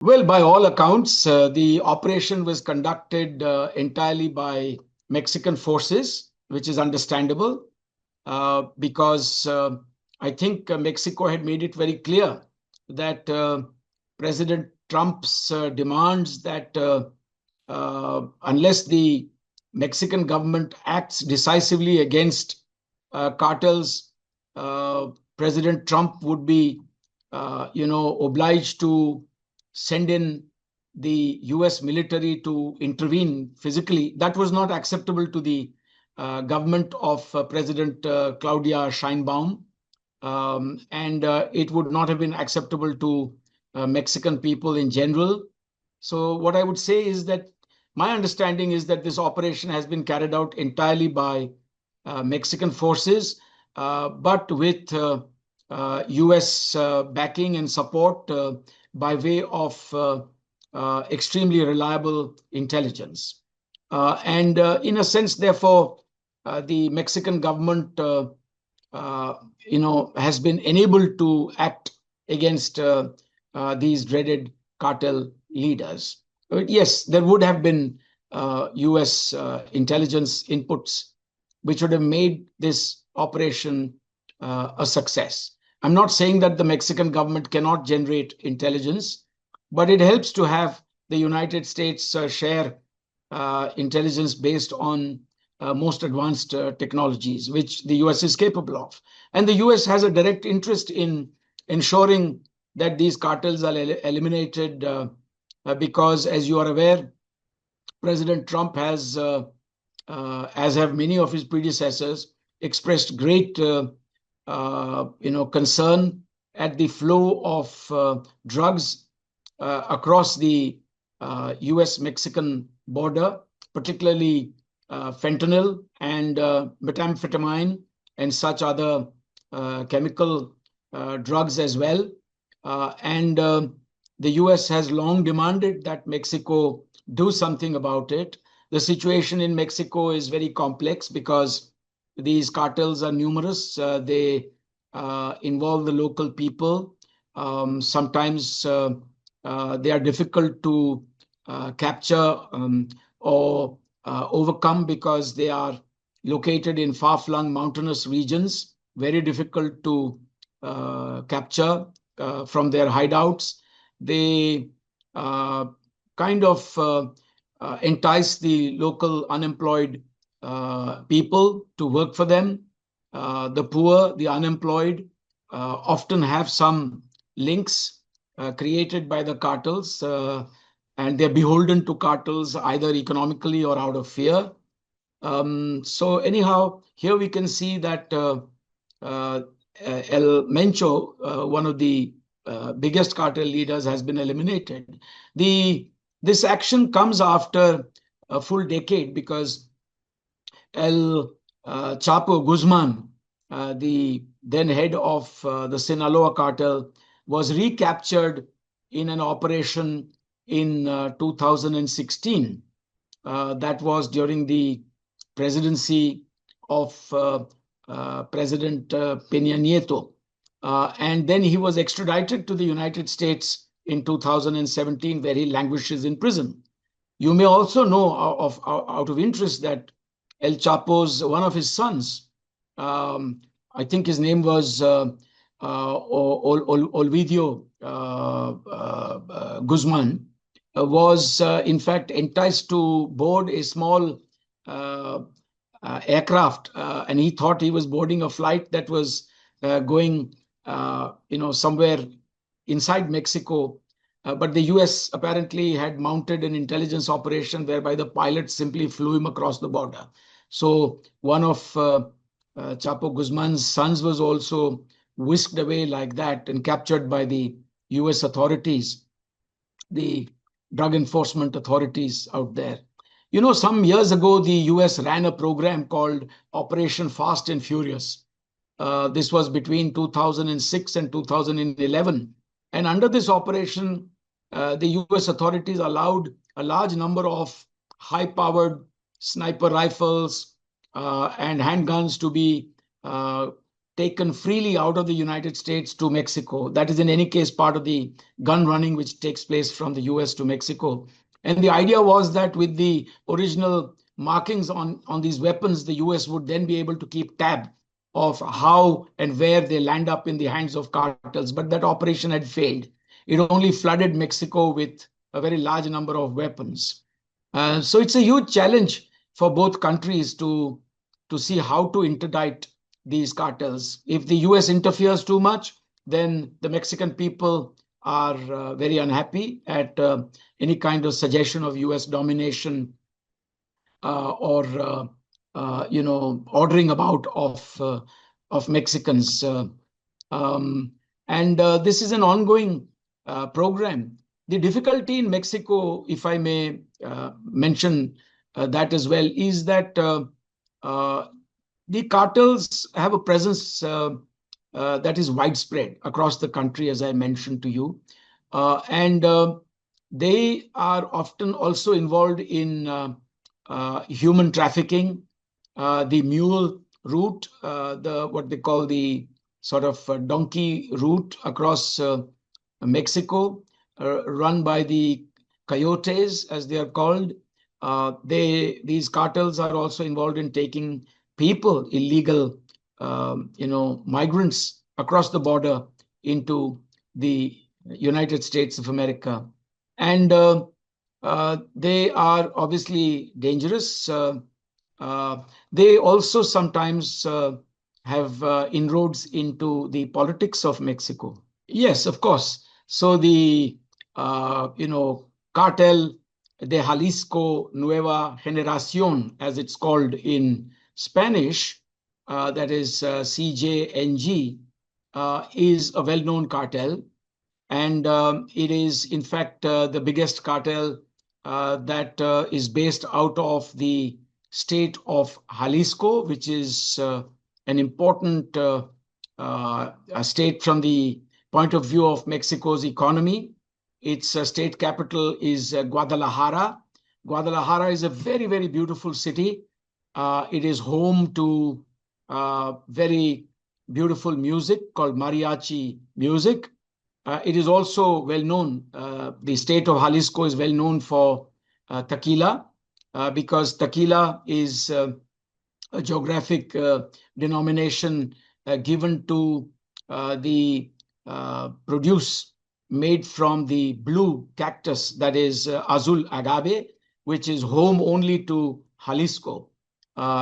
Well, by all accounts, the operation was conducted entirely by Mexican forces, which is understandable because I think Mexico had made it very clear that President Trump's demands that unless the Mexican government acts decisively against cartels, President Trump would be, obliged to send in the US military to intervene physically. That was not acceptable to the government of President Claudia Sheinbaum. And it would not have been acceptable to Mexican people in general. So what I would say is that my understanding is that this operation has been carried out entirely by Mexican forces, but with US backing and support by way of extremely reliable intelligence. And in a sense, therefore, the Mexican government has been enabled to act against these dreaded cartel leaders. Yes, there would have been US intelligence inputs which would have made this operation a success. I'm not saying that the Mexican government cannot generate intelligence, but it helps to have the United States share intelligence based on most advanced technologies, which the US is capable of. And the US has a direct interest in ensuring that these cartels are eliminated because, as you are aware, President Trump has, as have many of his predecessors, expressed great concern at the flow of drugs across the US-Mexican border, particularly fentanyl and methamphetamine and such other chemical drugs as well. And the US has long demanded that Mexico do something about it. The situation in Mexico is very complex because these cartels are numerous. They involve the local people. Sometimes they are difficult to capture or overcome because they are located in far-flung mountainous regions, very difficult to capture from their hideouts. They kind of entice the local unemployed people to work for them. The poor, the unemployed, often have some links created by the cartels, and they're beholden to cartels either economically or out of fear. So anyhow, here we can see that El Mencho, one of the biggest cartel leaders, has been eliminated. This action comes after a full decade because El Chapo Guzman, the then head of the Sinaloa cartel, was recaptured in an operation in 2016. That was during the presidency of President Peña Nieto. And then he was extradited to the United States in 2017, where he languishes in prison. You may also know out of interest that El Chapo's, one of his sons, I think his name was Olvidio Guzman, was in fact enticed to board a small aircraft, and he thought he was boarding a flight that was going somewhere inside Mexico. But the US apparently had mounted an intelligence operation whereby the pilot simply flew him across the border. So one of Chapo Guzman's sons was also whisked away like that and captured by the US authorities, the drug enforcement authorities out there. You know, some years ago, the US ran a program called Operation Fast and Furious. This was between 2006 and 2011. And under this operation, the US authorities allowed a large number of high-powered sniper rifles and handguns to be taken freely out of the United States to Mexico. That is in any case part of the gun running which takes place from the US to Mexico. And the idea was that with the original markings on these weapons, the US would then be able to keep tab of how and where they land up in the hands of cartels. But that operation had failed. It only flooded Mexico with a very large number of weapons. So it's a huge challenge for both countries to see how to interdict these cartels. If the US interferes too much, then the Mexican people are very unhappy at any kind of suggestion of US domination or ordering about of Mexicans. This is an ongoing program. The difficulty in Mexico, if I may mention that as well, is that the cartels have a presence that is widespread across the country, as I mentioned to you. They are often also involved in human trafficking, the mule route, what they call the sort of donkey route across Mexico, run by the coyotes, as they are called. These cartels are also involved in taking people, illegal, migrants across the border into the United States of America. And they are obviously dangerous. They also sometimes have inroads into the politics of Mexico. Yes, of course. So the, Cartel de Jalisco Nueva Generación, as it's called in Spanish, that is CJNG, is a well-known cartel. And it is, in fact, the biggest cartel that is based out of the state of Jalisco, which is an important state from the point of view of Mexico's economy. Its state capital is Guadalajara. Guadalajara is a very, very beautiful city. It is home to very beautiful music called mariachi music. It is also well known. The state of Jalisco is well known for tequila because tequila is a geographic denomination given to the produce made from the blue cactus, that is azul agave, which is home only to Jalisco.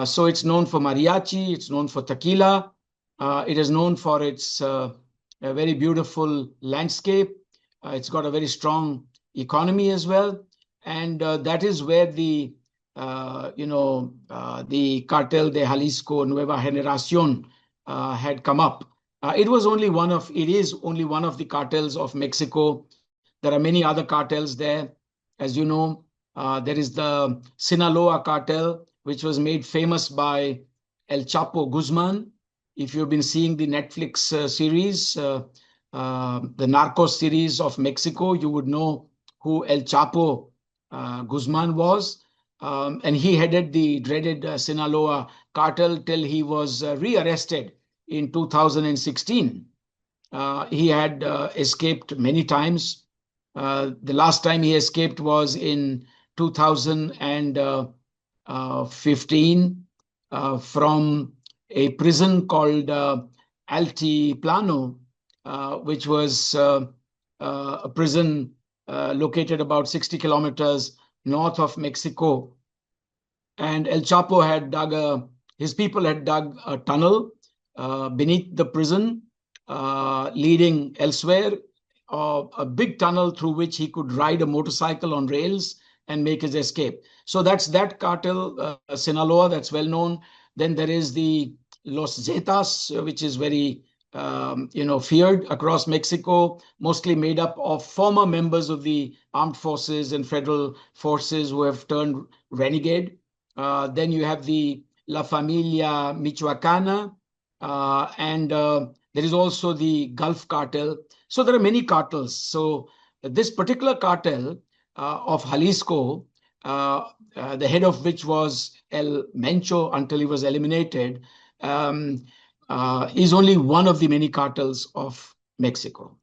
So it's known for mariachi, it's known for tequila, it is known for its a very beautiful landscape. It's got a very strong economy as well. And that is where the Cartel de Jalisco Nueva Generación had come up. It is only one of the cartels of Mexico. There are many other cartels there. As you know, there is the Sinaloa cartel, which was made famous by El Chapo Guzman. If you've been seeing the Netflix series, the Narcos series of Mexico, you would know who El Chapo Guzman was. And he headed the dreaded Sinaloa cartel till he was rearrested in 2016. He had escaped many times. The last time he escaped was in 2015 from a prison called Altiplano, which was a prison located about 60 kilometers north of Mexico. And El Chapo had his people had dug a tunnel beneath the prison, leading elsewhere, a big tunnel through which he could ride a motorcycle on rails and make his escape. So that's that cartel, Sinaloa, that's well known. Then there is the Los Zetas, which is very feared across Mexico, mostly made up of former members of the armed forces and federal forces who have turned renegade. Then you have the La Familia Michoacana, and there is also the Gulf cartel. So there are many cartels. So this particular cartel of Jalisco, the head of which was El Mencho until he was eliminated, is only one of the many cartels of Mexico.